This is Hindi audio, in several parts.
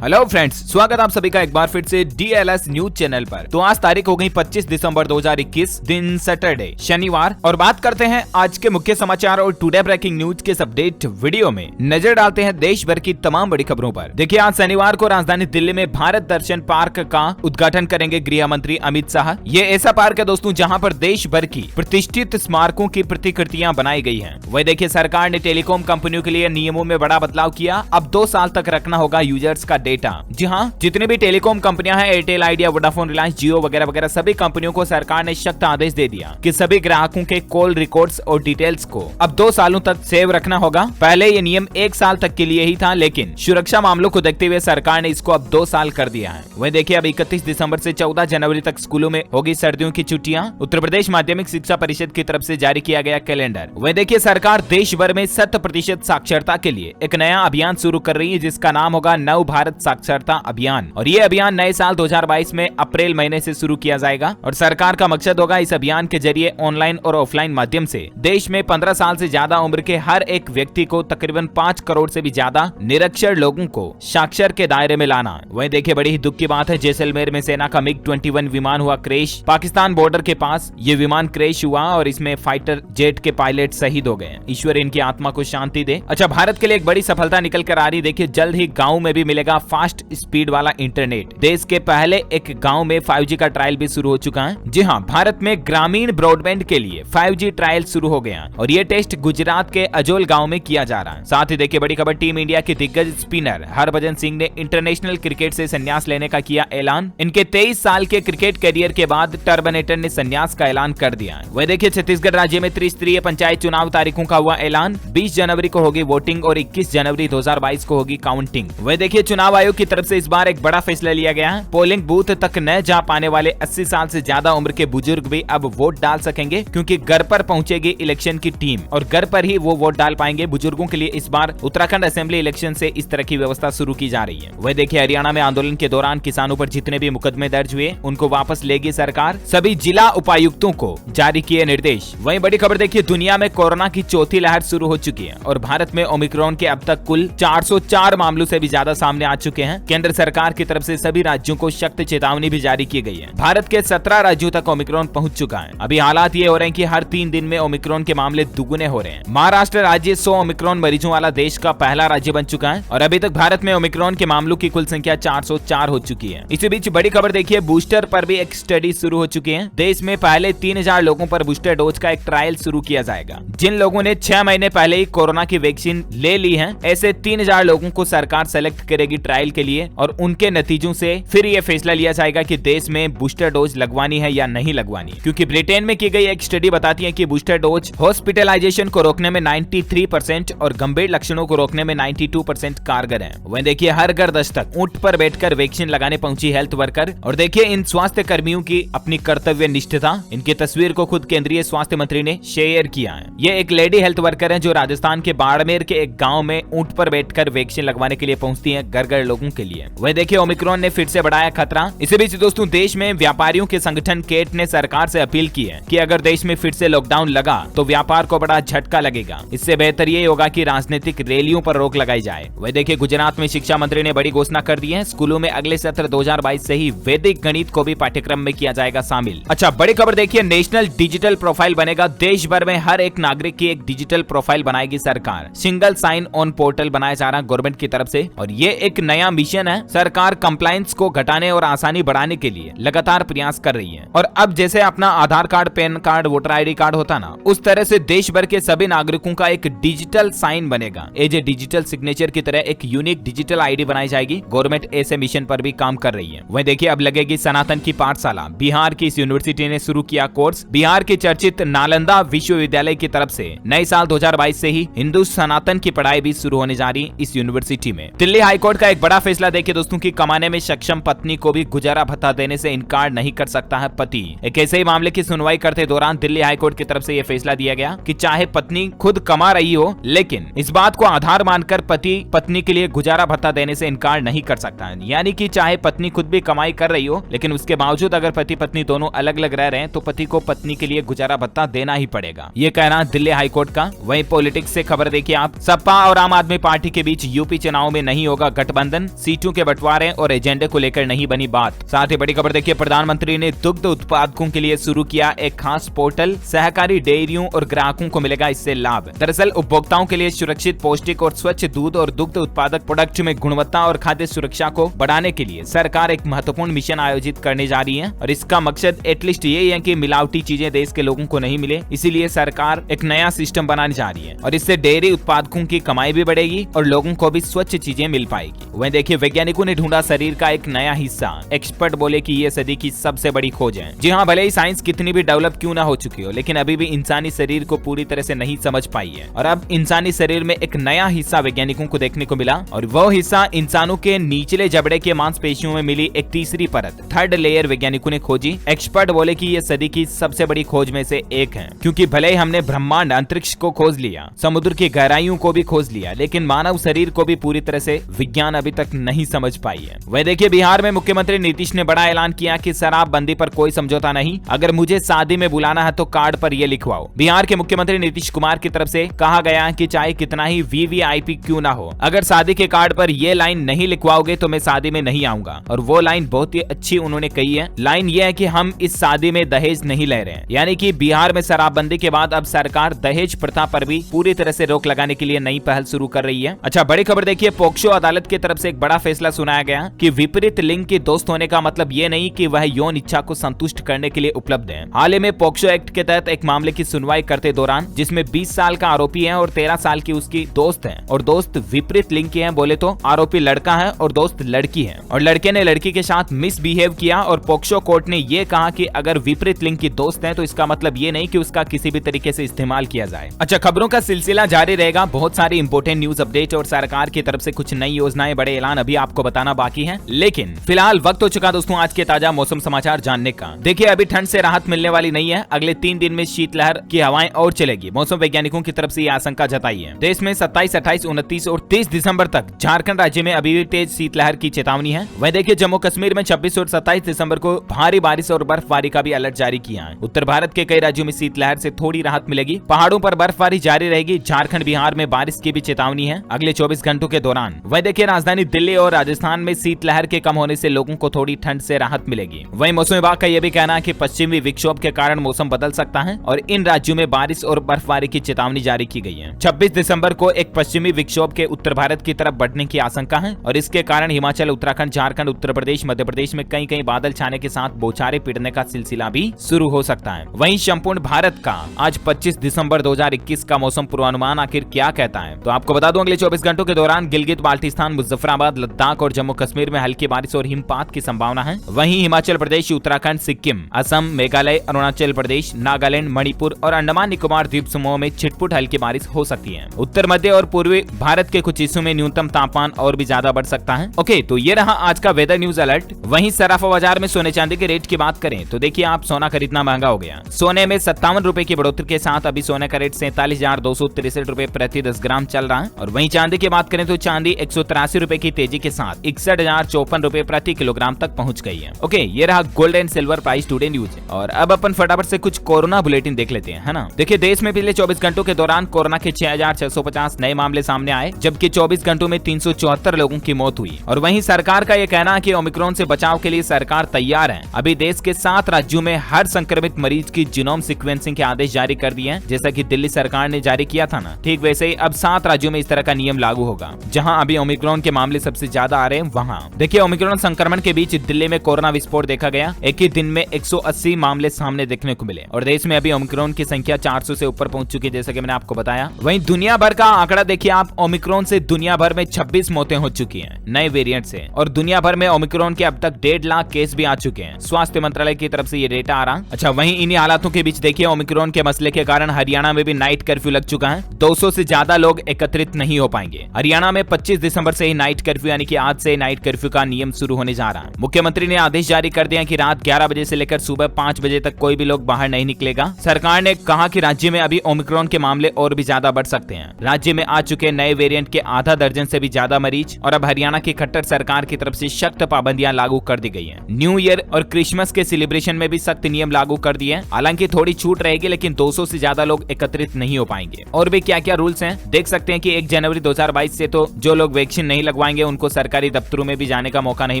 हेलो फ्रेंड्स, स्वागत आप सभी का एक बार फिर से DLS न्यूज चैनल पर। तो आज तारीख हो गई 25 दिसंबर 2021, दिन सैटरडे शनिवार, और बात करते हैं आज के मुख्य समाचार और टुडे ब्रेकिंग न्यूज के अपडेट वीडियो में नजर डालते हैं देश भर की तमाम बड़ी खबरों पर। देखिए, आज शनिवार को राजधानी दिल्ली में भारत दर्शन पार्क का उद्घाटन करेंगे गृह मंत्री अमित शाह। ये ऐसा पार्क है दोस्तों जहाँ पर देश भर की प्रतिष्ठित स्मारकों की प्रतिकृतियां बनाई गई है। वही देखिए, सरकार ने टेलीकॉम कंपनियों के लिए नियमों में बड़ा बदलाव किया। अब 2 साल तक रखना होगा यूजर्स का डेटा। जी हाँ, जितनी भी टेलीकॉम कंपनियां हैं, एयरटेल, आइडिया, वोडाफोन, रिलायंस, जियो वगैरह वगैरह, सभी कंपनियों को सरकार ने सख्त आदेश दे दिया कि सभी ग्राहकों के कॉल रिकॉर्ड्स और डिटेल्स को अब 2 सालों तक सेव रखना होगा। पहले ये नियम 1 साल तक के लिए ही था, लेकिन सुरक्षा मामलों को देखते हुए सरकार ने इसको अब 2 साल कर दिया है। वही देखिए, अब 31 दिसंबर से 14 जनवरी तक स्कूलों में होगी सर्दियों की छुट्टियां। उत्तर प्रदेश माध्यमिक शिक्षा परिषद की तरफ से जारी किया गया कैलेंडर। वही देखिए, सरकार देश भर में 100% साक्षरता के लिए एक नया अभियान शुरू कर रही है, जिसका नाम होगा नव भारत साक्षरता अभियान। और ये अभियान नए साल 2022 में अप्रैल महीने से शुरू किया जाएगा। और सरकार का मकसद होगा इस अभियान के जरिए ऑनलाइन और ऑफलाइन माध्यम से देश में 15 साल से ज्यादा उम्र के हर एक व्यक्ति को तकरीबन 5 करोड़ से भी ज्यादा निरक्षर लोगों को साक्षर के दायरे में लाना। वहीं देखिए, बड़ी ही दुख की बात है, जैसलमेर में सेना का MiG-21 विमान हुआ क्रैश। पाकिस्तान बॉर्डर के पास ये विमान क्रैश हुआ और इसमें फाइटर जेट के पायलट शहीद हो गए। ईश्वर इनकी आत्मा को शांति दे। अच्छा, भारत के लिए एक बड़ी सफलता निकल कर आ रही। देखिए, जल्द ही गाँव में भी मिलेगा फास्ट स्पीड वाला इंटरनेट। देश के पहले एक गांव में 5G का ट्रायल भी शुरू हो चुका है। जी हां, भारत में ग्रामीण ब्रॉडबैंड के लिए 5G ट्रायल शुरू हो गया और ये टेस्ट गुजरात के अजोल गांव में किया जा रहा है। साथ ही देखिए, बड़ी खबर, टीम इंडिया के दिग्गज स्पिनर हरभजन सिंह ने इंटरनेशनल क्रिकेट से संन्यास लेने का किया ऐलान। इनके 23 साल के क्रिकेट करियर के बाद टर्मिनेटर ने संन्यास का ऐलान कर दिया। वह देखिए, छत्तीसगढ़ राज्य में त्रिस्तरीय पंचायत चुनाव तारीखों का हुआ ऐलान। 20 जनवरी को होगी वोटिंग और 21 जनवरी 2022 को होगी काउंटिंग। वह देखिए, चुनाव आयोग की तरफ से इस बार एक बड़ा फैसला लिया गया है। पोलिंग बूथ तक न जा पाने वाले 80 साल से ज्यादा उम्र के बुजुर्ग भी अब वोट डाल सकेंगे, क्योंकि घर पर पहुंचेगी इलेक्शन की टीम और घर पर ही वो वोट डाल पाएंगे। बुजुर्गों के लिए इस बार उत्तराखंड असेंबली इलेक्शन से इस तरह की व्यवस्था शुरू की जा रही है। वह देखिए, हरियाणा में आंदोलन के दौरान किसानों पर जितने भी मुकदमे दर्ज हुए उनको वापस लेगी सरकार। सभी जिला उपायुक्तों को जारी किए निर्देश। वहीं बड़ी खबर देखिए, दुनिया में कोरोना की चौथी लहर शुरू हो चुकी है और भारत में ओमिक्रॉन के अब तक कुल 404 मामलों से भी ज्यादा सामने आ चुके हैं। केंद्र सरकार की तरफ से सभी राज्यों को सख्त चेतावनी भी जारी की गई है। भारत के 17 राज्यों तक ओमिक्रॉन पहुंच चुका है। अभी हालात ये हो रहे हैं कि हर 3 दिन में ओमिक्रॉन के मामले दुगुने हो रहे हैं। महाराष्ट्र राज्य 100 ओमिक्रॉन मरीजों वाला देश का पहला राज्य बन चुका है और अभी तक भारत में ओमिक्रॉन के मामलों की कुल संख्या 404 हो चुकी है। इसी बीच बड़ी खबर देखिए, बूस्टर पर भी एक स्टडी शुरू हो चुकी है। देश में पहले 3000 लोगों पर बूस्टर डोज का एक ट्रायल शुरू किया जाएगा। जिन लोगों ने 6 महीने पहले ही कोरोना की वैक्सीन ले ली है, ऐसे 3000 लोगों को सरकार सेलेक्ट करेगी ट्रायल के लिए और उनके नतीजों से फिर ये फैसला लिया जाएगा कि देश में बूस्टर डोज लगवानी है या नहीं लगवानी। क्योंकि ब्रिटेन में की गई एक स्टडी बताती है कि बूस्टर डोज हॉस्पिटलाइजेशन को रोकने में 93% और गंभीर लक्षणों को रोकने में 92% कारगर है। वहीं देखिए, हर घर दस्तक ऊंट पर बैठकर वैक्सीन लगाने पहुंची हेल्थ वर्कर। और देखिए, इन स्वास्थ्य कर्मियों की अपनी कर्तव्य निष्ठता, इनकी तस्वीर को खुद केंद्रीय स्वास्थ्य मंत्री ने शेयर किया है। ये एक लेडी हेल्थ वर्कर है जो राजस्थान के बाड़मेर के एक गाँव में ऊंट पर बैठकर वैक्सीन लगवाने के लिए पहुंचती है घर घर लोगों के लिए। वह देखिए, ओमिक्रॉन ने फिर से बढ़ाया खतरा। इसी बीच दोस्तों, देश में व्यापारियों के संगठन केट ने सरकार से अपील की है कि अगर देश में फिर से लॉकडाउन लगा तो व्यापार को बड़ा झटका लगेगा। इससे बेहतर ये होगा कि राजनीतिक रैलियों पर रोक लगाई जाए। वह देखिए, गुजरात में शिक्षा मंत्री ने बड़ी घोषणा कर दी है। स्कूलों में अगले सत्र 2022 से ही वैदिक गणित को भी पाठ्यक्रम में किया जाएगा शामिल। अच्छा, बड़ी खबर देखिए, नेशनल डिजिटल प्रोफाइल बनेगा। देश भर में हर एक नागरिक की एक डिजिटल प्रोफाइल बनाएगी सरकार। सिंगल साइन ऑन पोर्टल बनाया जा रहा है गवर्नमेंट की तरफ से और ये एक नया मिशन है। सरकार कंप्लायंस को घटाने और आसानी बढ़ाने के लिए लगातार प्रयास कर रही है। और अब जैसे अपना Aadhaar card, pan card, voter ID card होता ना, उस तरह से देश भर के सभी नागरिकों का एक डिजिटल साइन बनेगा। एज ए डिजिटल सिग्नेचर की तरह एक यूनिक डिजिटल ID बनाई जाएगी। गवर्नमेंट ऐसे मिशन पर भी काम कर रही है। वहीं देखिए, अब लगेगी सनातन की पाठशाला। बिहार की इस यूनिवर्सिटी ने शुरू किया कोर्स। बिहार की चर्चित नालंदा विश्वविद्यालय की तरफ से नए साल 2022 से ही हिंदू सनातन की पढ़ाई भी शुरू होने जा रही इस यूनिवर्सिटी में। दिल्ली हाईकोर्ट का एक बड़ा फैसला देखिए दोस्तों की कमाने में सक्षम पत्नी को भी गुजारा भत्ता देने से इनकार नहीं कर सकता है पति। एक ऐसे ही मामले की सुनवाई करते दौरान दिल्ली हाईकोर्ट की तरफ से यह फैसला दिया गया कि चाहे पत्नी खुद कमा रही हो, लेकिन इस बात को आधार मानकर पति पत्नी के लिए गुजारा भत्ता देने से इनकार नहीं कर सकता है। यानी कि चाहे पत्नी खुद भी कमाई कर रही हो, लेकिन उसके बावजूद अगर पति पत्नी दोनों अलग अलग रह रहे हैं तो पति को पत्नी के लिए गुजारा भत्ता देना ही पड़ेगा। ये कहना दिल्ली हाईकोर्ट का। वहीं पॉलिटिक्स से खबर देखिए आप, सपा और आम आदमी पार्टी के बीच यूपी चुनाव में नहीं होगा गठबंधन। गठबंधन, सीटों के बंटवारे और एजेंडे को लेकर नहीं बनी बात। साथ ही बड़ी खबर देखिए, प्रधानमंत्री ने दुग्ध उत्पादकों के लिए शुरू किया एक खास पोर्टल, सहकारी डेयरियों और ग्राहकों को मिलेगा इससे लाभ। दरअसल उपभोक्ताओं के लिए सुरक्षित, पौष्टिक और स्वच्छ दूध और दुग्ध उत्पादक प्रोडक्ट में गुणवत्ता और खाद्य सुरक्षा को बढ़ाने के लिए सरकार एक महत्वपूर्ण मिशन आयोजित करने जा रही है और इसका मकसद एटलीस्ट ये है कि मिलावटी चीजें देश के लोगों को नहीं मिले। इसीलिए सरकार एक नया सिस्टम बनाने जा रही है और इससे डेयरी उत्पादकों की कमाई भी बढ़ेगी और लोगों को भी स्वच्छ चीजें मिल पाएगी। वहीं देखिए, वैज्ञानिकों ने ढूंढा शरीर का एक नया हिस्सा। एक्सपर्ट बोले कि ये सदी की सबसे बड़ी खोज है। जी हाँ, भले ही साइंस कितनी भी डेवलप क्यों ना हो चुकी हो, लेकिन अभी भी इंसानी शरीर को पूरी तरह से नहीं समझ पाई है और अब इंसानी शरीर में एक नया हिस्सा वैज्ञानिकों को देखने को मिला और वो हिस्सा इंसानों के निचले जबड़े के मांसपेशियों में मिली एक तीसरी परत, थर्ड लेयर, वैज्ञानिकों ने खोजी। एक्सपर्ट बोले कि ये सदी की सबसे बड़ी खोज में से एक है, क्योंकि भले ही हमने ब्रह्मांड, अंतरिक्ष को खोज लिया, समुद्र की गहराइयों को भी खोज लिया, लेकिन मानव शरीर को भी पूरी तरह से विज्ञान अभी तक नहीं समझ पाई है। वह देखिए, बिहार में मुख्यमंत्री नीतीश ने बड़ा ऐलान किया कि शराबबंदी पर कोई समझौता नहीं, अगर मुझे शादी में बुलाना है तो कार्ड पर ये लिखवाओ। बिहार के मुख्यमंत्री नीतीश कुमार की तरफ से कहा गया कि चाहे कितना ही वीवीआईपी क्यों ना हो, अगर शादी के कार्ड पर ये लाइन नहीं लिखवाओगे तो मैं शादी में नहीं आऊंगा। और वो लाइन बहुत ही अच्छी उन्होंने कही है। लाइन ये है कि हम इस शादी में दहेज नहीं ले रहे हैं, यानी कि बिहार में शराबबंदी के बाद अब सरकार दहेज प्रथा पर भी पूरी तरह से रोक लगाने के लिए नई पहल शुरू कर रही है। अच्छा, बड़ी खबर देखिए, पोक्सो अदालत की तरफ से एक बड़ा फैसला सुनाया गया कि विपरीत लिंग के दोस्त होने का मतलब ये नहीं कि वह यौन इच्छा को संतुष्ट करने के लिए उपलब्ध है। हाल ही में पोक्सो एक्ट के तहत एक मामले की सुनवाई करते दौरान, जिसमें 20 साल का आरोपी है और 13 साल की उसकी दोस्त है और दोस्त विपरीत लिंग के हैं, बोले तो आरोपी लड़का है और दोस्त लड़की है और लड़के ने लड़की के साथ मिसबिहेव किया और पोक्सो कोर्ट ने ये कहा कि अगर विपरीत लिंग की दोस्त है तो इसका मतलब ये नहीं कि उसका किसी भी तरीके से इस्तेमाल किया जाए। अच्छा, खबरों का सिलसिला जारी रहेगा, बहुत सारी इंपोर्टेंट न्यूज अपडेट और सरकार की तरफ से कुछ नई योजनाएं, बड़े ऐलान अभी आपको बताना बाकी है, लेकिन फिलहाल वक्त हो चुका दोस्तों आज के ताजा मौसम समाचार जानने का। देखिए, अभी ठंड से राहत मिलने वाली नहीं है, अगले 3 दिन में शीतलहर की हवाएं और चलेगी। मौसम वैज्ञानिकों की तरफ से यह आशंका जताई है। देश में 27, 28, 29 और 30 दिसंबर तक झारखंड राज्य में अभी भी तेज शीतलहर की चेतावनी है। वहीं देखिए, जम्मू कश्मीर में 26 और 27 दिसंबर को भारी बारिश और बर्फबारी का भी अलर्ट जारी किया है। उत्तर भारत के कई राज्यों में शीतलहर से थोड़ी राहत मिलेगी, पहाड़ों पर बर्फबारी जारी रहेगी। झारखंड, बिहार में बारिश की भी चेतावनी है अगले 24 घंटों के दौरान। वहीं देखिए, राजधानी दिल्ली और राजस्थान में शीतलहर के कम होने से लोगों को थोड़ी ठंड से राहत मिलेगी। वहीं मौसम विभाग का यह भी कहना है कि पश्चिमी विक्षोभ के कारण मौसम बदल सकता है और इन राज्यों में बारिश और बर्फबारी की चेतावनी जारी की गई है। 26 दिसंबर को एक पश्चिमी विक्षोभ के उत्तर भारत की तरफ बढ़ने की आशंका है और इसके कारण हिमाचल, उत्तराखंड, झारखंड, उत्तर प्रदेश, मध्य प्रदेश में कहीं कहीं बादल छाने के साथ बौछारें पड़ने का सिलसिला भी शुरू हो सकता है। वहीं संपूर्ण भारत का आज 25 दिसंबर 2021 का मौसम पूर्वानुमान आखिर क्या कहता है, तो आपको बता दूं, अगले 24 घंटों के दौरान गिलगित बाल्टिस्तान, मुजफ्फराबाद, लद्दाख और जम्मू कश्मीर में हल्की बारिश और हिमपात की संभावना है। वहीं हिमाचल प्रदेश, उत्तराखंड, सिक्किम, असम, मेघालय, अरुणाचल प्रदेश, नागालैंड, मणिपुर और अंडमान निकोबार द्वीप समूह में छिटपुट हल्की बारिश हो सकती है। उत्तर मध्य और पूर्वी भारत के कुछ हिस्सों में न्यूनतम तापमान और भी ज्यादा बढ़ सकता है। ओके, तो ये रहा आज का वेदर न्यूज अलर्ट। वहीं सराफा बाजार में सोने चांदी के रेट की बात करें तो देखिए, आप सोना खरीदना महंगा हो गया। सोने में 57 रुपए की बढ़ोतरी के साथ अभी सोने का रेट 47,263 रुपए प्रति 10 ग्राम चल रहा है। और वहीं चांदी की बात करें तो चांदी 183 रुपए की तेजी के साथ 61,054 रुपए प्रति किलोग्राम तक पहुंच गई है। ओके, ये रहा gold and silver price today news. और अब अपन फटाफट से कुछ कोरोना बुलेटिन देख लेते हैं, है ना। देखिए, देश में पिछले 24 घंटों के दौरान कोरोना के 6,650 नए मामले सामने आए, जबकि 24 घंटों में 374 लोगों की मौत हुई। और वहीं सरकार का यह कहना है कि ओमिक्रॉन से बचाव के लिए सरकार तैयार है। अभी देश के 7 राज्यों में हर संक्रमित मरीज की जीनोम सीक्वेंसिंग के आदेश जारी कर दिए हैं, जैसा कि दिल्ली सरकार ने जारी किया था ना, ठीक वैसे ही अब 7 राज्यों में इस तरह का नियम लागू होगा। जहां अभी ओमिक्रॉन के मामले सबसे ज्यादा आ रहे हैं, वहां देखिए, ओमिक्रॉन संक्रमण के बीच दिल्ली में कोरोना विस्फोट देखा गया। एक ही दिन में 180 मामले सामने देखने को मिले और देश में अभी ओमिक्रॉन की संख्या 400 से ऊपर पहुंच चुकी है, जैसा कि मैंने आपको बताया। वहीं दुनिया भर का आंकड़ा देखिए आप, ओमिक्रॉन से दुनिया भर में 26 मौतें हो चुकी हैं नए वेरिएंट से, और दुनिया भर में ओमिक्रॉन के अब तक 1.5 लाख केस भी आ चुके हैं। स्वास्थ्य मंत्रालय की तरफ से ये डेटा आ रहा। अच्छा, वहीं इन्हीं हालातों के बीच देखिए, ओमिक्रॉन के मसले के कारण हरियाणा में भी नाइट कर्फ्यू लग चुका है। 200 से ज्यादा लोग एकत्रित नहीं हो पाएंगे। हरियाणा में 25 दिसंबर से ही नाइट कर्फ्यू, यानी कि आज से नाइट कर्फ्यू का नियम शुरू होने जा रहा है। मुख्यमंत्री ने आदेश जारी कर दिया कि रात 11 बजे से लेकर सुबह 5 बजे तक कोई भी लोग बाहर नहीं निकलेगा। सरकार ने कहा कि राज्य में अभी ओमिक्रॉन के मामले और भी ज्यादा बढ़ सकते हैं। राज्य में आ चुके नए वेरिएंट के आधा दर्जन से भी ज्यादा मरीज, और अब हरियाणा की खट्टर सरकार की तरफ से सख्त पाबंदियां लागू कर दी गई हैं। न्यू ईयर और क्रिसमस के सेलिब्रेशन में भी सख्त नियम लागू कर दिए हैं। हालांकि थोड़ी छूट रहेगी, लेकिन 200 से ज्यादा लोग एकत्रित नहीं हो पाएंगे। और भी क्या क्या रूल्स हैं देख सकते हैं कि 1 जनवरी 2022 से तो जो लोग वैक्सीन नहीं लगवा लगवाएंगे उनको सरकारी दफ्तरों में भी जाने का मौका नहीं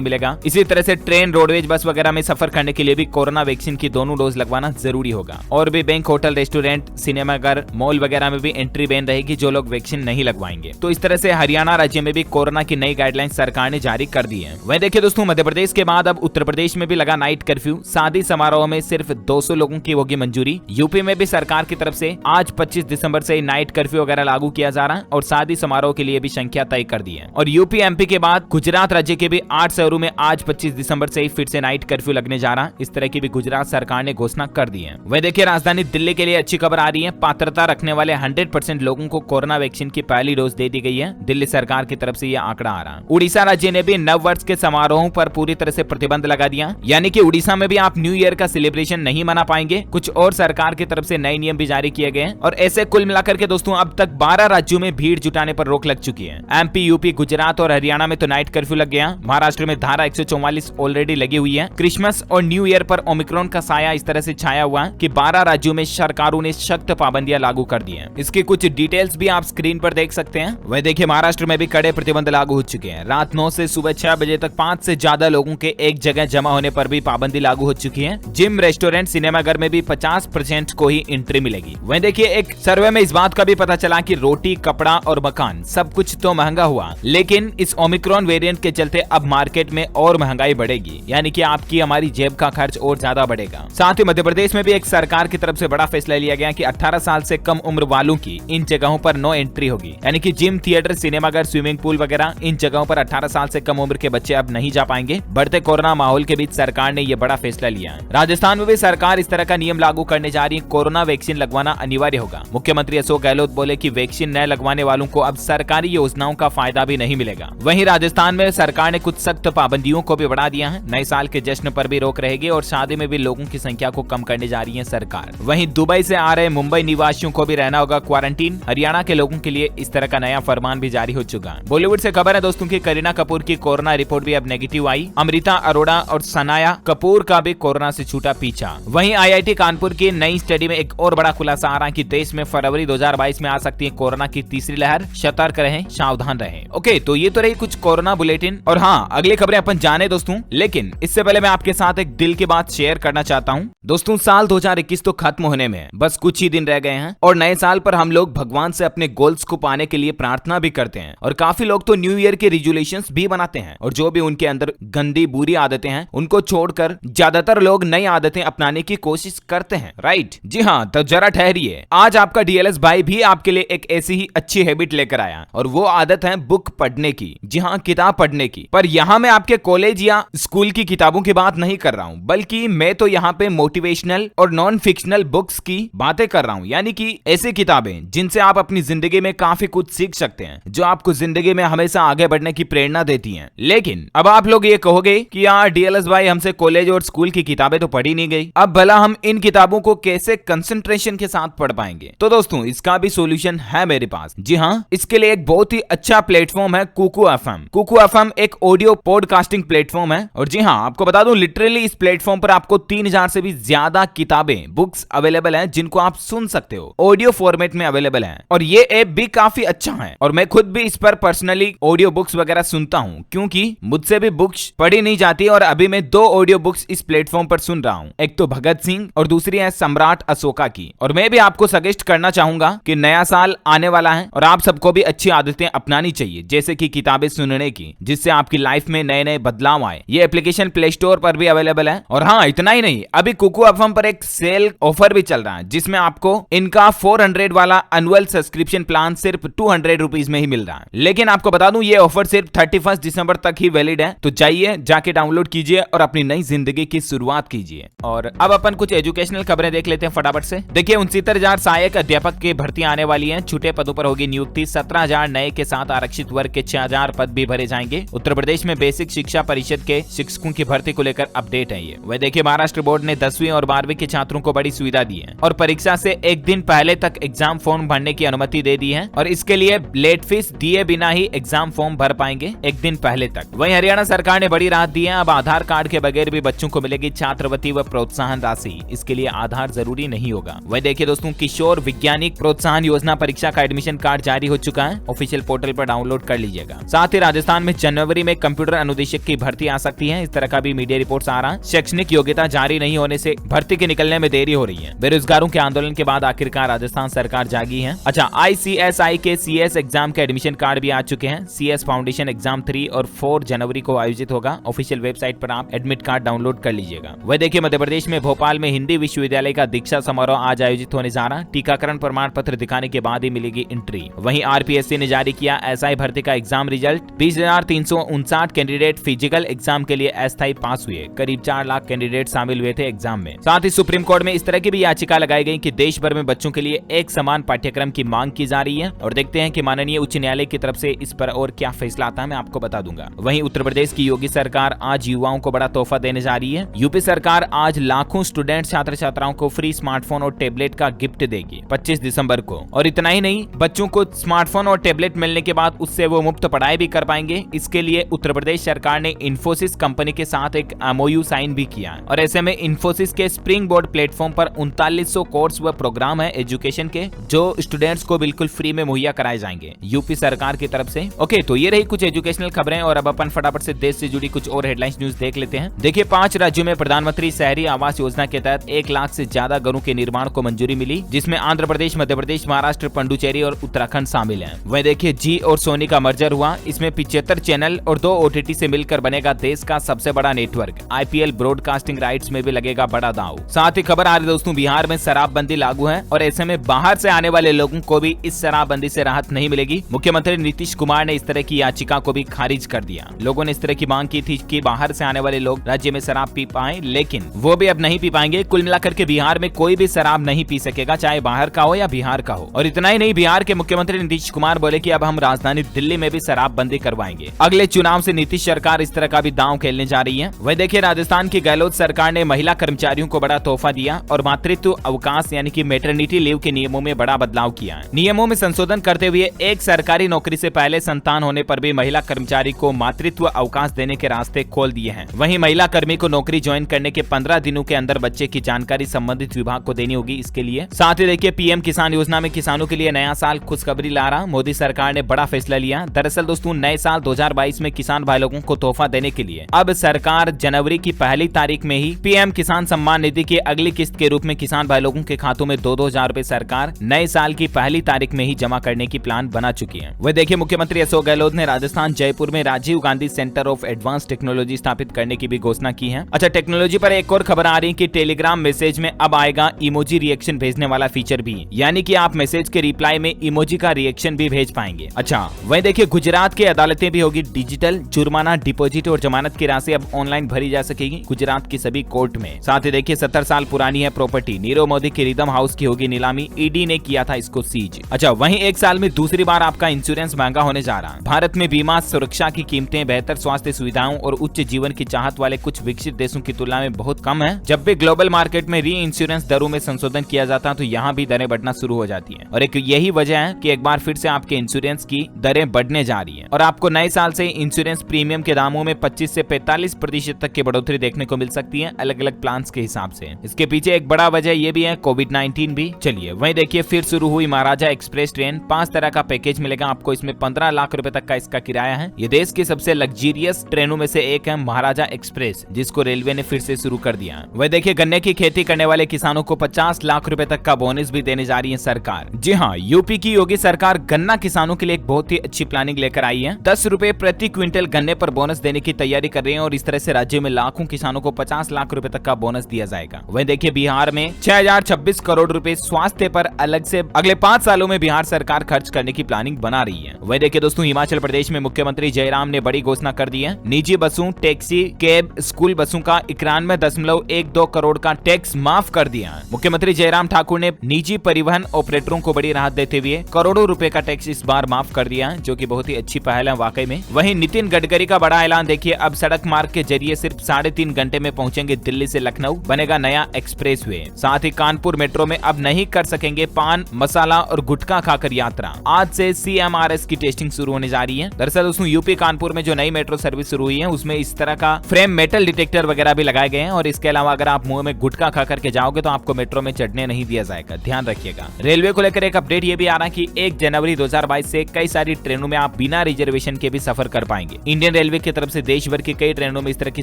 मिलेगा। इसी तरह से ट्रेन, रोडवेज, बस वगैरह में सफर करने के लिए भी कोरोना वैक्सीन की दोनों डोज लगवाना जरूरी होगा। और भी बैंक, होटल, रेस्टोरेंट, सिनेमाघर, मॉल वगैरह में भी एंट्री बैन रहेगी जो लोग वैक्सीन नहीं लगवाएंगे। तो इस तरह से हरियाणा राज्य में भी कोरोना की नई गाइडलाइंस सरकार ने जारी कर दी है। वहीं देखिए दोस्तों, मध्य प्रदेश के बाद अब उत्तर प्रदेश में भी लगा नाइट कर्फ्यू। शादी समारोह में सिर्फ 200 लोगों की होगी मंजूरी। यूपी में भी सरकार की तरफ से आज 25 दिसंबर से नाइट कर्फ्यू वगैरह लागू किया जा रहा है और शादी समारोह के लिए भी संख्या तय कर दी है। और यूपी, एमपी के बाद गुजरात राज्य के भी 8 शहरों में आज 25 दिसंबर से ही फिर से नाइट कर्फ्यू लगने जा रहा है। इस तरह की भी गुजरात सरकार ने घोषणा कर दी है। वह देखिए, राजधानी दिल्ली के लिए अच्छी खबर आ रही है। पात्रता रखने वाले 100% लोगों को कोरोना वैक्सीन की पहली डोज दे दी गई है। दिल्ली सरकार की तरफ से यह आंकड़ा आ रहा है। उड़ीसा राज्य ने भी नव वर्ष के समारोहों पर पूरी तरह से प्रतिबंध लगा दिया, यानी कि उड़ीसा में भी आप न्यू ईयर का सेलिब्रेशन नहीं मना पाएंगे। कुछ और सरकार की तरफ से नए नियम भी जारी किए गए हैं और ऐसे कुल मिलाकर के दोस्तों अब तक 12 राज्यों में भीड़ जुटाने पर रोक लग चुकी है। एमपी, यूपी, गुजरात और हरियाणा में तो नाइट कर्फ्यू लग गया। महाराष्ट्र में धारा 144 ऑलरेडी लगी हुई है। क्रिसमस और न्यू ईयर पर ओमिक्रॉन का साया इस तरह से छाया हुआ है कि 12 राज्यों में सरकारों ने सख्त पाबंदियां लागू कर दी हैं। इसकी कुछ डिटेल्स भी आप स्क्रीन पर देख सकते हैं। वह देखिए, महाराष्ट्र में भी कड़े प्रतिबंध लागू हो चुके हैं। रात 9 से सुबह 6 बजे तक 5 से ज्यादा लोगों के एक जगह जमा होने पर भी पाबंदी लागू हो चुकी है। जिम, रेस्टोरेंट, सिनेमाघर में भी 50% को ही एंट्री मिलेगी। वहीं देखिए, एक सर्वे में इस बात का भी पता चला कि रोटी, कपड़ा और मकान सब कुछ तो महंगा हुआ, लेकिन इस ओमिक्रॉन वेरिएंट के चलते अब मार्केट में और महंगाई बढ़ेगी, यानी कि आपकी हमारी जेब का खर्च और ज्यादा बढ़ेगा। साथ ही मध्य प्रदेश में भी एक सरकार की तरफ से बड़ा फैसला लिया गया कि 18 साल से कम उम्र वालों की इन जगहों पर नो एंट्री होगी, यानी कि जिम, थिएटर, सिनेमाघर, स्विमिंग पूल वगैरह इन जगहों पर 18 साल से कम उम्र के बच्चे अब नहीं जा पाएंगे। बढ़ते कोरोना माहौल के बीच सरकार ने यह बड़ा फैसला लिया है। राजस्थान में भी सरकार इस तरह का नियम लागू करने जा रही है। कोरोना वैक्सीन लगवाना अनिवार्य होगा। मुख्यमंत्री अशोक गहलोत बोले कि वैक्सीन न लगवाने वालों को अब सरकारी योजनाओं का फायदा भी नहीं मिलेगा। वहीं राजस्थान में सरकार ने कुछ सख्त पाबंदियों को भी बढ़ा दिया है। नए साल के जश्न पर भी रोक रहेगी और शादी में भी लोगों की संख्या को कम करने जा रही है सरकार। वहीं दुबई से आ रहे मुंबई निवासियों को भी रहना होगा क्वारंटीन। हरियाणा के लोगों के लिए इस तरह का नया फरमान भी जारी हो चुका है। बॉलीवुड से खबर है दोस्तों की करीना कपूर की कोरोना रिपोर्ट भी अब नेगेटिव आई। अमृता अरोड़ा और सनाया कपूर का भी कोरोना से छूटा पीछा। वहीं आईआईटी कानपुर की नई स्टडी में एक और बड़ा खुलासा आ रहा है कि देश में फरवरी 2022 में आ सकती है कोरोना की तीसरी लहर। सतर्क रहें, सावधान रहें। ओके, तो ये तो रही कुछ कोरोना बुलेटिन और हाँ, अगली खबरें अपन जाने दोस्तों, लेकिन इससे पहले मैं आपके साथ एक दिल की बात शेयर करना चाहता हूँ। दोस्तों, साल 2021 तो खत्म होने में बस कुछ ही दिन रह गए हैं और नए साल पर हम लोग भगवान से अपने गोल्स को पाने के लिए प्रार्थना भी करते हैं और काफी लोग तो न्यू ईयर के रिजोल्यूशंस भी बनाते हैं और जो भी उनके अंदर गंदी बुरी आदतें हैं उनको छोड़कर ज्यादातर लोग नई आदतें अपनाने की कोशिश करते हैं, राइट? जी हाँ, तो जरा ठहरिए। आज आपका डीएलएस भाई भी आपके लिए एक ऐसी ही अच्छी हैबिट लेकर आया और वो आदत है बुक पढ़ने की। जी हाँ, किताब पढ़ने की। पर यहाँ मैं आपके कॉलेज या स्कूल की किताबों की बात नहीं कर रहा हूँ, बल्कि मैं तो यहाँ पे मोटिवेशनल और नॉन फिक्शनल बुक्स की बातें कर रहा हूँ, यानी कि ऐसी किताबें जिनसे आप अपनी जिंदगी में काफी कुछ सीख सकते हैं, जो आपको जिंदगी में हमेशा आगे बढ़ने की प्रेरणा देती हैं। लेकिन अब आप लोग ये कहोगे कि यार डीएलएस भाई, हमसे कॉलेज और स्कूल की किताबें तो पढ़ी नहीं गई, अब भला हम इन किताबों को कैसे कंसंट्रेशन के साथ पढ़ पाएंगे? तो दोस्तों, इसका भी सॉल्यूशन है मेरे पास। जी हाँ, इसके लिए एक बहुत ही अच्छा प्लेटफॉर्म है कुकू एफएम। कुकू एफएम एक ऑडियो पॉडकास्टिंग प्लेटफॉर्म है और जी हाँ, आपको बता दूं, लिटरली इस प्लेटफॉर्म पर आपको 3000 से भी ज्यादा किताबें, बुक्स अवेलेबल हैं जिनको आप सुन सकते हो। ऑडियो फॉर्मेट में अवेलेबल है और ये ऐप भी काफी अच्छा है और मैं खुद भी इस पर पर्सनली ऑडियो बुक्स वगैरह सुनता हूँ, क्योंकि मुझसे भी बुक्स पढ़ी नहीं जाती और अभी मैं 2 ऑडियो बुक्स इस प्लेटफॉर्म पर सुन रहा हूँ। एक तो भगत सिंह और दूसरी है सम्राट अशोका की। और मैं भी आपको सजेस्ट करना चाहूंगा कि नया साल आने वाला है और आप सबको भी अच्छी आदतें अपनानी चाहिए, जैसे कि किताबें सुनने की, जिससे आपकी लाइफ में नए नए बदलाव आए। ये एप्लीकेशन प्ले स्टोर पर भी अवेलेबल है। और हाँ, इतना ही नहीं, अभी कुकू एफएम पर एक सेल ऑफर भी चल रहा है जिसमें आपको इनका 400 वाला एनुअल सब्सक्रिप्शन प्लान सिर्फ 200 रुपीज में ही मिल रहा है। लेकिन आपको बता दूं, ये ऑफर सिर्फ 31 दिसंबर तक ही वैलिड है, तो जाइए, जाके डाउनलोड कीजिए और अपनी नई जिंदगी की शुरुआत कीजिए। और अब अपन कुछ एजुकेशनल खबरें देख लेते हैं फटाफट से। देखिए, 69,000 सहायक अध्यापक की भर्ती आने वाली है। छूटे पदों पर होगी नियुक्ति। 17,000 नए के साथ आरक्षित वर्ग के 6,000 पद भी भरे जाएंगे। उत्तर प्रदेश में बेसिक शिक्षा परिषद के शिक्षकों की भर्ती को लेकर अपडेट है ये। वह देखिए, महाराष्ट्र बोर्ड ने 10वीं और 12वीं के छात्रों को बड़ी सुविधा दी है और परीक्षा से एक दिन पहले तक एग्जाम फॉर्म भरने की अनुमति दे दी है और इसके लिए लेट फीस दिए बिना ही एग्जाम फॉर्म भर पाएंगे एक दिन पहले तक। वहीं हरियाणा सरकार ने बड़ी राहत दी है। अब आधार कार्ड के बगैर भी बच्चों को मिलेगी छात्रवृत्ति व प्रोत्साहन राशि। इसके लिए आधार जरूरी नहीं होगा। वह देखिए दोस्तों, किशोर वैज्ञानिक प्रोत्साहन योजना परीक्षा का एडमिशन कार्ड जारी हो चुका है। ऑफिशियल पोर्टल पर डाउनलोड कर लीजिएगा। मिलेगा। साथ ही राजस्थान में जनवरी में कंप्यूटर अनुदेशक की भर्ती आ सकती है, इस तरह का भी मीडिया रिपोर्ट्स आ रहा है। शैक्षणिक योग्यता जारी नहीं होने से भर्ती के निकलने में देरी हो रही है। बेरोजगारों के आंदोलन के बाद आखिरकार राजस्थान सरकार जागी है। अच्छा, ICSI के CS एग्जाम के एडमिशन कार्ड भी आ चुके हैं। CS फाउंडेशन एग्जाम 3 और 4 जनवरी को आयोजित होगा। ऑफिशियल वेबसाइट पर आप एडमिट कार्ड डाउनलोड कर लीजिएगा। वह देखिए, मध्य प्रदेश में भोपाल में हिंदी विश्वविद्यालय का दीक्षा समारोह आज आयोजित होने जा रहा। टीकाकरण प्रमाण पत्र दिखाने के बाद ही मिलेगी एंट्री। वहीं RPSC ने जारी किया SI भर्ती का exam result. 20,359 candidate physical exam के लिए अस्थायी पास हुए। करीब 4 लाख कैंडिडेट शामिल हुए थे एग्जाम में। साथ ही सुप्रीम कोर्ट में इस तरह की भी याचिका लगाई गई कि देश भर में बच्चों के लिए एक समान पाठ्यक्रम की मांग की जा रही है। और देखते हैं कि माननीय उच्च न्यायालय की तरफ से इस पर और क्या फैसला आता है, मैं आपको बता दूंगा। वहीं उत्तर प्रदेश की योगी सरकार आज युवाओं को बड़ा तोहफा देने जा रही है। यूपी सरकार आज लाखों स्टूडेंट छात्र छात्राओं को फ्री स्मार्टफोन और टेबलेट का गिफ्ट देगी 25 दिसंबर को। और इतना ही नहीं, बच्चों को स्मार्टफोन और टेबलेट मिलने के बाद उससे वो मुफ्त पढ़ाई भी कर पाएंगे। इसके लिए उत्तर प्रदेश सरकार ने इंफोसिस कंपनी के साथ एक MOU साइन भी किया है। और ऐसे में इंफोसिस के स्प्रिंग बोर्ड प्लेटफॉर्म पर 3900 कोर्स व प्रोग्राम है एजुकेशन के, जो स्टूडेंट्स को बिल्कुल फ्री में मुहैया कराए जाएंगे यूपी सरकार की तरफ से। ओके, तो ये रही कुछ एजुकेशनल खबरें। और अब अपन फटाफट से देश से जुड़ी कुछ और हेडलाइंस न्यूज देख लेते हैं। देखिए, 5 राज्यों में प्रधानमंत्री शहरी आवास योजना के तहत 1 लाख से ज्यादा घरों के निर्माण को मंजूरी मिली, जिसमें आंध्र प्रदेश, मध्य प्रदेश, महाराष्ट्र, पुडुचेरी और उत्तराखंड शामिल हैं। वहीं देखिए, जी और सोनी का मर्जर हुआ। इसमें 75 चैनल और 2 OTT से मिलकर बनेगा देश का सबसे बड़ा नेटवर्क। IPL ब्रॉडकास्टिंग राइट्स में भी लगेगा बड़ा दांव। साथ ही खबर आ रही दोस्तों, बिहार में शराबबंदी लागू है और ऐसे में बाहर से आने वाले लोगों को भी इस शराबबंदी से राहत नहीं मिलेगी। मुख्यमंत्री नीतीश कुमार ने इस तरह की याचिका को भी खारिज कर दिया। लोगों ने इस तरह की मांग की थी कि बाहर से आने वाले लोग राज्य में शराब पी पाएं, लेकिन वो भी अब नहीं पी पाएंगे। कुल मिलाकर के बिहार में कोई भी शराब नहीं पी सकेगा, चाहे बाहर का हो या बिहार का हो। और इतना ही नहीं, बिहार के मुख्यमंत्री नीतीश कुमार बोले कि अब हम राजधानी दिल्ली में भी शराबबंदी करवाएंगे। अगले चुनाव से नीतीश सरकार इस तरह का भी दांव खेलने जा रही है। वही देखिए, राजस्थान की गहलोत सरकार ने महिला कर्मचारियों को बड़ा तोहफा दिया और मातृत्व अवकाश यानी कि मैटरनिटी लीव के नियमों में बड़ा बदलाव किया है। नियमों में संशोधन करते हुए एक सरकारी नौकरी से पहले संतान होने पर भी महिला कर्मचारी को मातृत्व अवकाश देने के रास्ते खोल दिए हैं। वहीं महिला कर्मी को नौकरी ज्वाइन करने के 15 दिनों के अंदर बच्चे की जानकारी संबंधित विभाग को देनी होगी। इसके लिए साथ ही देखिए, PM किसान योजना में किसानों के लिए नया साल खुशखबरी ला रहा। मोदी सरकार ने बड़ा फैसला लिया। दरअसल दोस्तों, नए साल 2022 में किसान भाई लोगों को तोहफा देने के लिए अब सरकार जनवरी की पहली तारीख में ही PM किसान सम्मान निधि की अगली किस्त के रूप में किसान भाई लोगों के खातों में 2-2 हजार रुपए सरकार नए साल की पहली तारीख में ही जमा करने की प्लान बना चुकी है। वह देखिए, मुख्यमंत्री अशोक गहलोत ने राजस्थान जयपुर में Rajiv Gandhi centre of advance technology स्थापित करने की भी घोषणा की है। अच्छा, टेक्नोलॉजी पर एक और खबर आ रही है कि टेलीग्राम मैसेज में अब आएगा इमोजी रिएक्शन भेजने वाला फीचर भी, यानी कि आप मैसेज के रिप्लाई में इमोजी का रिएक्शन भी भेज पाएंगे। अच्छा, वहीं देखिए, गुजरात की अदालतें भी होगी डिजिटल। जुर्माना, डिपॉजिट और जमानत की राशि अब ऑनलाइन भरी जा सकेगी गुजरात की सभी कोर्ट में। साथ ही देखिए, 70 साल पुरानी है प्रॉपर्टी नीरव मोदी की रिदम हाउस की होगी नीलामी। ED ने किया था इसको सीज। अच्छा, वहीं एक साल में दूसरी बार आपका इंश्योरेंस महंगा होने जा रहा है। भारत में बीमा सुरक्षा की कीमतें बेहतर स्वास्थ्य सुविधाओं और उच्च जीवन की चाहत वाले कुछ विकसित देशों की तुलना में बहुत कम है। जब भी ग्लोबल मार्केट में री इंश्योरेंस दरों में संशोधन किया जाता है तो यहाँ भी दरें बढ़ना शुरू हो जाती है। और एक यही वजह है कि एक बार फिर से आपके इंश्योरेंस की दरें बढ़ने जा रही है। और आपको नए साल से इंश्योरेंस प्रीमियम के दामों में 25 से 45% तक की बढ़ोतरी देखने को मिल सकती है, अलग अलग प्लान के हिसाब से। इसके पीछे एक बड़ा वजह ये भी है कोविड-19 भी। चलिए, वहीं देखिए, फिर शुरू हुई महाराजा एक्सप्रेस ट्रेन। 5 तरह का पैकेज मिलेगा आपको। इसमें 15 लाख रुपए तक का इसका किराया है। ये देश की सबसे लग्जरियस ट्रेनों में से एक है महाराजा एक्सप्रेस, जिसको रेलवे ने फिर से शुरू कर दिया है। वह देखिए, गन्ने की खेती करने वाले किसानों को 50 लाख रुपए तक का बोनस भी देने जा रही है सरकार। जी हाँ, यूपी की योगी सरकार गन्ना किसानों के लिए एक बहुत ही अच्छी प्लानिंग लेकर आई है। 10 रुपए प्रति क्विंटल गन्ने पर बोनस देने की तैयारी कर रही है और इस तरह से राज्य में लाखों किसानों को 50 लाख रुपए तक का बोनस दिया जाएगा। वहीं देखिए, बिहार में 6026 करोड़ रुपए स्वास्थ्य पर अलग से अगले 5 सालों में बिहार सरकार खर्च करने की प्लानिंग बना रही है। वहीं देखिए दोस्तों, हिमाचल प्रदेश में मुख्यमंत्री जयराम ने बड़ी घोषणा कर दी है। निजी बसों, टैक्सी, कैब, स्कूल बसों का 91.12 करोड़ का टैक्स माफ कर दिया है। मुख्यमंत्री जयराम ठाकुर ने निजी परिवहन ऑपरेटरों को बड़ी राहत देते हुए करोड़ों रुपए का टैक्स इस बार माफ कर दिया है, जो कि बहुत ही अच्छी पहल है वाकई में। वहीं नितिन गडकरी का बड़ा ऐलान देखिए, अब सड़क मार्ग के जरिए सिर्फ 3.5 घंटे में पहुंचेंगे दिल्ली से लखनऊ, बनेगा नया एक्सप्रेसवे। साथ ही कानपुर मेट्रो में अब नहीं कर सकेंगे पान, मसाला और गुटखा खाकर यात्रा। आज से CMRS की टेस्टिंग शुरू होने जा रही है। दरअसल दोस्तों, यूपी कानपुर में जो नई मेट्रो सर्विस शुरू हुई है उसमें इस तरह का फ्रेम मेटल डिटेक्टर वगैरह भी लगाए गए हैं। और इसके अलावा अगर आप मुंह में गुटखा खा करके जाओगे तो आपको मेट्रो में चढ़ने नहीं दिया जाएगा, ध्यान रखिएगा। रेलवे को लेकर एक अपडेट ये भी आ रहा है कि 1 जनवरी 2022 से कई सारी ट्रेनों में आप आप बिना रिजर्वेशन के भी सफर कर पाएंगे। इंडियन रेलवे की तरफ से देश भर की कई ट्रेनों में इस तरह की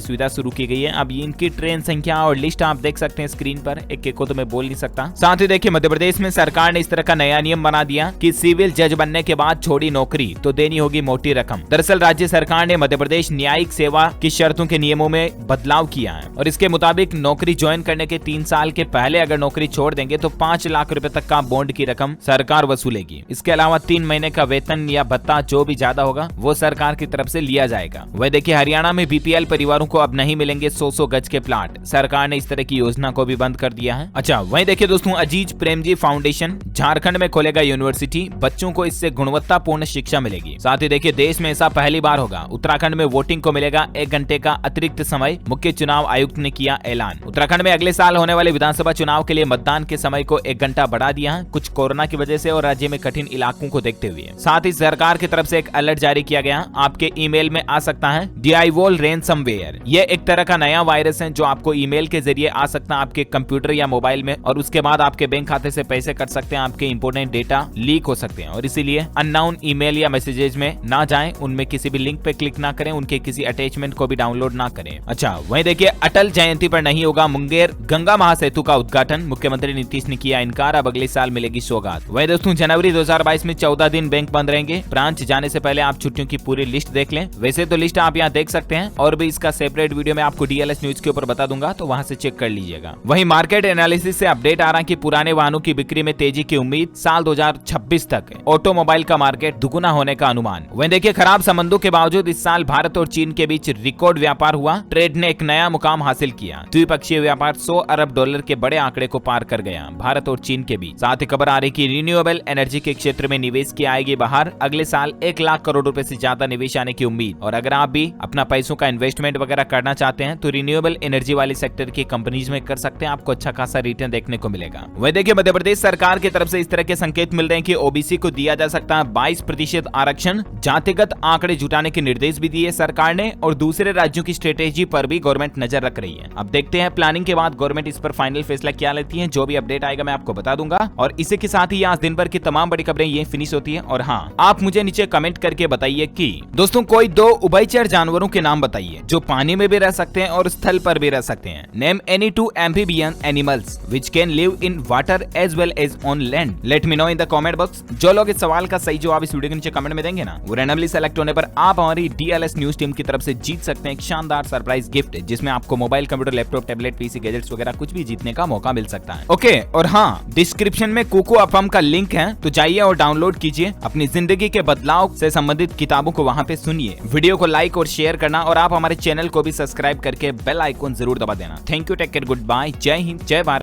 सुविधा शुरू की गई है। अब इनकी ट्रेन संख्या और लिस्ट आप देख सकते हैं स्क्रीन पर, एक को तो मैं बोल नहीं सकता। साथ ही देखिए मध्य प्रदेश में सरकार ने इस तरह का नया नियम बना दिया कि सिविल जज बनने के बाद छोड़ी नौकरी तो देनी होगी मोटी रकम। दरअसल राज्य सरकार ने मध्य प्रदेश न्यायिक सेवा की शर्तों के नियमों में बदलाव किया है और इसके मुताबिक नौकरी ज्वाइन करने के 3 साल के पहले अगर नौकरी छोड़ देंगे तो 5 लाख रुपए तक का बॉन्ड की रकम सरकार वसूलेगी। इसके अलावा 3 महीने का वेतन या भत्ता जो भी ज्यादा होगा वो सरकार की तरफ से लिया जाएगा। वह देखिए हरियाणा में बीपीएल परिवारों को अब नहीं मिलेंगे 100 गज के प्लाट, सरकार ने इस तरह की योजना को भी बंद कर दिया है। अच्छा वहीं देखिए दोस्तों, अजीज प्रेमजी फाउंडेशन झारखंड में खोलेगा यूनिवर्सिटी, बच्चों को इससे गुणवत्तापूर्ण शिक्षा मिलेगी। साथ ही देखिए देश में ऐसा पहली बार होगा, उत्तराखंड में वोटिंग को मिलेगा 1 घंटे का अतिरिक्त समय, मुख्य चुनाव आयुक्त ने किया ऐलान। उत्तराखंड में अगले साल होने वाले विधानसभा चुनाव के लिए मतदान के समय को 1 घंटा बढ़ा दिया है, कुछ कोरोना की वजह से और राज्य में कठिन इलाकों को देखते हुए। साथ ही सरकार की तरफ से एक अलर्ट जारी किया गया, आपके ईमेल में आ सकता है डिआईवोल रैनसमवेयर। यह एक तरह का नया वायरस है जो आपको ईमेल के जरिए आ सकता है आपके कंप्यूटर या मोबाइल में और उसके बाद आपके बैंक खाते से पैसे कट सकते हैं, आपके इंपोर्टेंट डेटा लीक हो सकते हैं और इसीलिए अननोन ईमेल या मैसेजेस में ना जाएं, उनमें किसी भी लिंक पे क्लिक ना करें, उनके किसी अटैचमेंट को भी डाउनलोड ना करें। अच्छा वहीं देखिए अटल जयंती पर नहीं होगा मुंगेर गंगा महासेतु का उद्घाटन, मुख्यमंत्री नीतीश ने किया इनकार, अब अगले साल मिलेगी सौगात। वहीं दोस्तों जनवरी 2022 में 14 दिन बैंक बंद रहेंगे, ब्रांच जाने से पहले आप छुट्टियों की पूरी लिस्ट देख लें। वैसे तो लिस्ट आप यहाँ देख सकते हैं और भी इसका सेपरेट वीडियो मैं आपको डीएलएस न्यूज के ऊपर बता दूंगा, तो वहां से चेक कर लीजिएगा। वहीं मार्केट एनालिसिस से अपडेट आ रहा है कि पुराने वाहनों की बिक्री में तेजी की उम्मीद, साल 2026 तक ऑटोमोबाइल का मार्केट दुगुना होने का अनुमान। वहीं देखिए खराब संबंधों के बावजूद इस साल भारत और चीन के बीच रिकॉर्ड व्यापार हुआ, ट्रेड ने एक नया मुकाम हासिल किया, द्विपक्षीय व्यापार $100 अरब के बड़े आंकड़े को पार कर गया भारत और चीन के बीच। साथ ही खबर आ रही कि रिन्यूएबल एनर्जी के क्षेत्र में निवेश की आएगी बाहर, अगले साल 1 लाख करोड़ रुपए से ज्यादा निवेश आने की उम्मीद। और अगर आप भी अपना पैसों का इन्वेस्टमेंट वगैरह करना चाहते हैं तो रिन्यूएबल एनर्जी वाले सेक्टर की कंपनीज में कर सकते हैं, आपको अच्छा खासा रिटर्न देखने को मिलेगा। वह देखिए मध्य प्रदेश सरकार की तरफ से इस तरह के संकेत मिल रहे हैं कि ओबीसी को दिया जा सकता है 22% आरक्षण, जातिगत आंकड़े जुटाने के निर्देश भी दिए सरकार ने और दूसरे राज्यों की स्ट्रेटेजी पर भी गवर्नमेंट नजर रख रही है। अब देखते हैं प्लानिंग के बाद गवर्नमेंट इस पर फाइनल फैसला क्या लेती है, जो भी अपडेट आएगा मैं आपको बता दूंगा। और इसी के साथ ही आज दिन भर की तमाम बड़ी खबरें ये फिनिश होती है। और हाँ, आप मुझे नीचे कमेंट करके बताइए कि दोस्तों कोई 2 उभयचर जानवरों के नाम बताइए जो पानी में भी रह सकते हैं और स्थल पर भी रह सकते हैं। Name any 2 amphibian animals which can live in water as well as on land. Let me know in the comment box. जो लोग इस सवाल का सही जवाब इस वीडियो के नीचे कमेंट में देंगे ना, वो रैंडमली सेलेक्ट होने पर आप हमारी डीएलएस न्यूज टीम की तरफ से जीत सकते हैं एक शानदार सरप्राइज गिफ्ट, जिसमें आपको mobile, computer, laptop, tablet, PC, gadgets वगैरह कुछ भी जीतने का मौका मिल सकता है। ओके, और हाँ, डिस्क्रिप्शन में कुकू अफम का लिंक है, तो जाइए और डाउनलोड कीजिए। अपनी जिंदगी के बदलाव से संबंधित किताबों को वहां पे सुनिए। वीडियो को लाइक और शेयर करना और आप हमारे चैनल को भी सब्सक्राइब करके बेल आइकन जरूर दबा देना। Thank you, take care, good bye, जय हिंद, जय भारत।